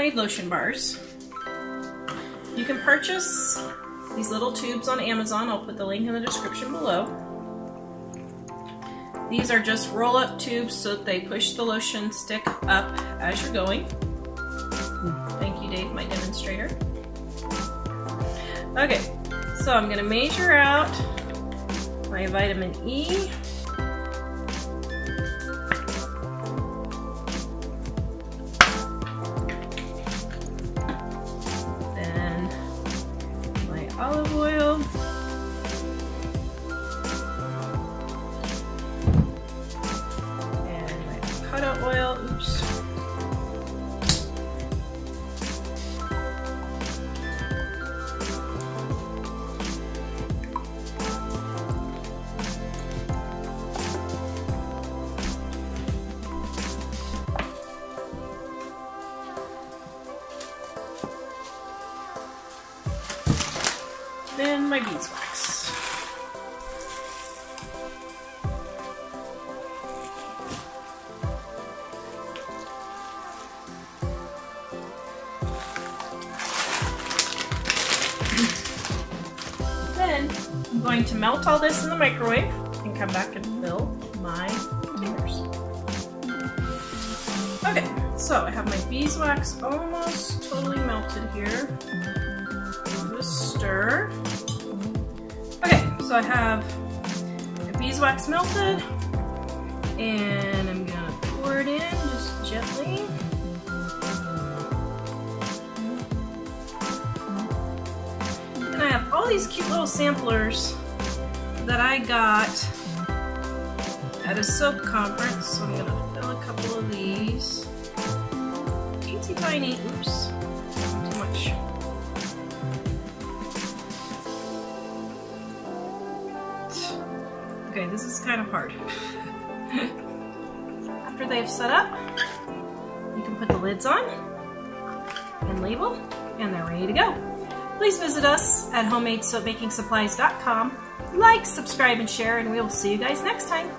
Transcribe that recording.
homemade lotion bars. You can purchase these little tubes on Amazon. I'll put the link in the description below. These are just roll-up tubes so that they push the lotion stick up as you're going. Thank you, Dave, my demonstrator. Okay, so I'm going to measure out my vitamin E. Then my olive oil. And my avocado oil. Oops. Then my beeswax. Then I'm going to melt all this in the microwave and come back and fill my containers. Okay, so I have my beeswax almost totally melted here. Stir. Okay, so I have the beeswax melted, and I'm gonna pour it in just gently. And I have all these cute little samplers that I got at a soap conference, so I'm gonna fill a couple of these. Teensy tiny, oops, too much. Okay, this is kind of hard. After they've set up, you can put the lids on and label, and they're ready to go. Please visit us at homemadesoapmakingsupplies.com. Like, subscribe, and share, and we will see you guys next time.